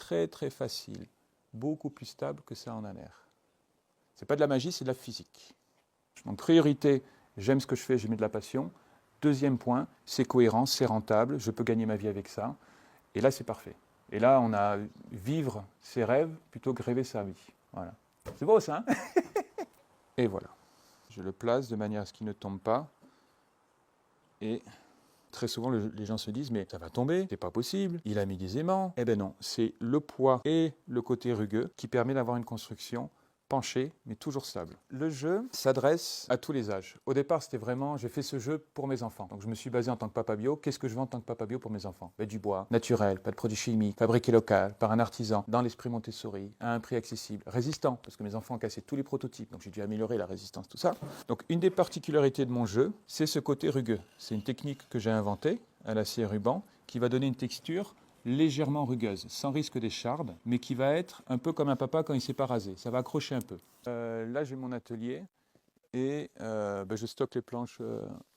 très très facile, beaucoup plus stable que ça en a l'air. C'est pas de la magie, c'est de la physique. Donc priorité, j'aime ce que je fais, j'y mets de la passion. Deuxième point, c'est cohérent, c'est rentable, je peux gagner ma vie avec ça. Et là, c'est parfait. Et là, on a vivre ses rêves plutôt que rêver sa vie. Voilà. C'est beau ça, hein? Et voilà. Je le place de manière à ce qu'il ne tombe pas. Et très souvent, les gens se disent, mais ça va tomber, c'est pas possible, il a mis des aimants. Eh bien non, c'est le poids et le côté rugueux qui permet d'avoir une construction penchée, mais toujours stable. Le jeu s'adresse à tous les âges. Au départ, c'était vraiment, j'ai fait ce jeu pour mes enfants. Donc je me suis basé en tant que papa bio. Qu'est-ce que je vends en tant que papa bio pour mes enfants? Du bois, naturel, pas de produits chimiques, fabriqué local, par un artisan, dans l'esprit Montessori, à un prix accessible, résistant, parce que mes enfants ont cassé tous les prototypes, donc j'ai dû améliorer la résistance, tout ça. Donc une des particularités de mon jeu, c'est ce côté rugueux. C'est une technique que j'ai inventée à l'acier ruban, qui va donner une texture légèrement rugueuse, sans risque d'écharde, mais qui va être un peu comme un papa quand il ne s'est pas rasé. Ça va accrocher un peu. Là, j'ai mon atelier et je stocke les planches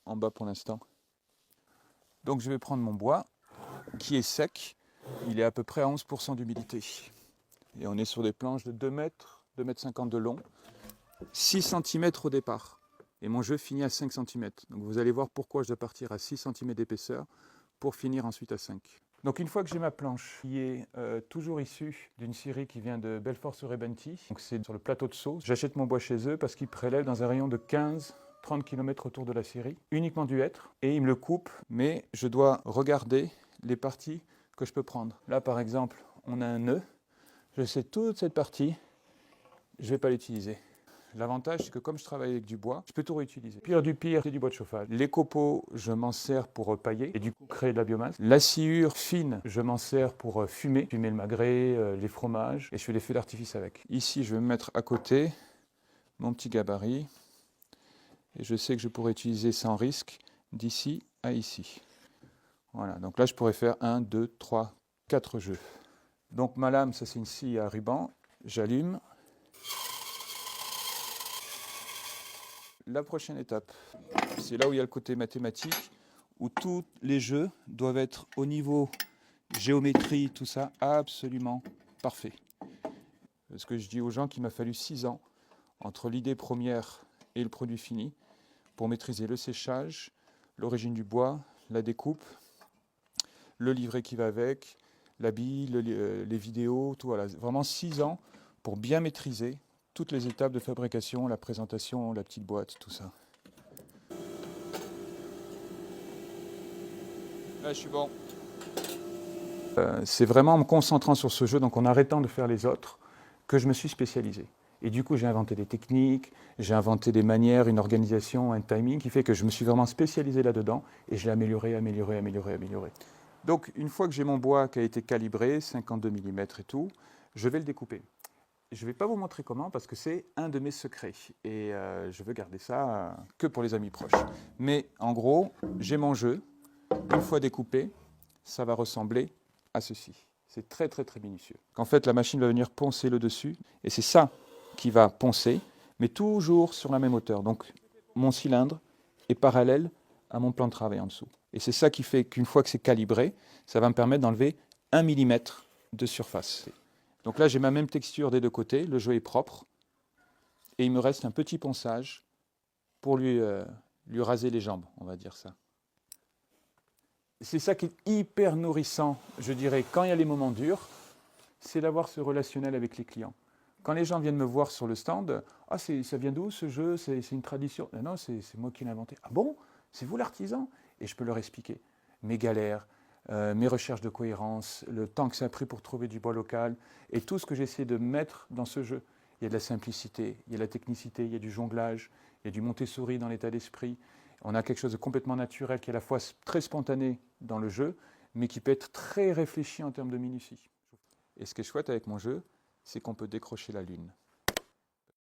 en bas pour l'instant. Donc, je vais prendre mon bois qui est sec. Il est à peu près à 11% d'humidité. Et on est sur des planches de 2 mètres, 2 mètres 50 de long, 6 cm au départ. Et mon jeu finit à 5 cm. Donc, vous allez voir pourquoi je dois partir à 6 cm d'épaisseur pour finir ensuite à 5. Donc une fois que j'ai ma planche, qui est toujours issue d'une scierie qui vient de Belfort-sur-Rebenti, donc c'est sur le plateau de Sceaux, j'achète mon bois chez eux parce qu'ils prélèvent dans un rayon de 15-30 km autour de la scierie, uniquement du hêtre, et ils me le coupent, mais je dois regarder les parties que je peux prendre. Là par exemple, on a un nœud, je sais toute cette partie, je ne vais pas l'utiliser. L'avantage, c'est que comme je travaille avec du bois, je peux tout réutiliser. Pire du pire, c'est du bois de chauffage. Les copeaux, je m'en sers pour pailler et du coup créer de la biomasse. La sciure fine, je m'en sers pour fumer le magret, les fromages, et je fais des feux d'artifice avec. Ici, je vais me mettre à côté mon petit gabarit et je sais que je pourrais utiliser sans risque d'ici à ici. Voilà, donc là, je pourrais faire 1, 2, 3, 4 jeux. Donc ma lame, ça c'est une scie à ruban. J'allume. La prochaine étape, c'est là où il y a le côté mathématique, où tous les jeux doivent être au niveau géométrie, tout ça, absolument parfait. Ce que je dis aux gens qu'il m'a fallu 6 ans entre l'idée première et le produit fini pour maîtriser le séchage, l'origine du bois, la découpe, le livret qui va avec, la bille, les vidéos, tout. Voilà. Vraiment 6 ans pour bien maîtriser toutes les étapes de fabrication, la présentation, la petite boîte, tout ça. Là, je suis bon. C'est vraiment en me concentrant sur ce jeu, donc en arrêtant de faire les autres, que je me suis spécialisé. Et du coup, j'ai inventé des techniques, j'ai inventé des manières, une organisation, un timing qui fait que je me suis vraiment spécialisé là-dedans et je l'ai amélioré. Donc, une fois que j'ai mon bois qui a été calibré, 52 mm et tout, je vais le découper. Je ne vais pas vous montrer comment parce que c'est un de mes secrets et je veux garder ça que pour les amis proches. Mais en gros, j'ai mon jeu. Une fois découpé, ça va ressembler à ceci. C'est très très très minutieux. En fait, la machine va venir poncer le dessus et c'est ça qui va poncer, mais toujours sur la même hauteur. Donc mon cylindre est parallèle à mon plan de travail en dessous. Et c'est ça qui fait qu'une fois que c'est calibré, ça va me permettre d'enlever 1 mm de surface. Donc là, j'ai ma même texture des deux côtés, le jeu est propre, et il me reste un petit ponçage pour lui raser les jambes, on va dire ça. C'est ça qui est hyper nourrissant, je dirais, quand il y a les moments durs, c'est d'avoir ce relationnel avec les clients. Quand les gens viennent me voir sur le stand, « Ah, ça vient d'où ce jeu? C'est une tradition ?» Non, c'est moi qui l'ai inventé. « Ah bon? C'est vous l'artisan ?» Et je peux leur expliquer mes galères, mes recherches de cohérence, le temps que ça a pris pour trouver du bois local, et tout ce que j'essaie de mettre dans ce jeu. Il y a de la simplicité, il y a de la technicité, il y a du jonglage, il y a du Montessori dans l'état d'esprit. On a quelque chose de complètement naturel qui est à la fois très spontané dans le jeu, mais qui peut être très réfléchi en termes de minutie. Et ce qui est chouette avec mon jeu, c'est qu'on peut décrocher la lune.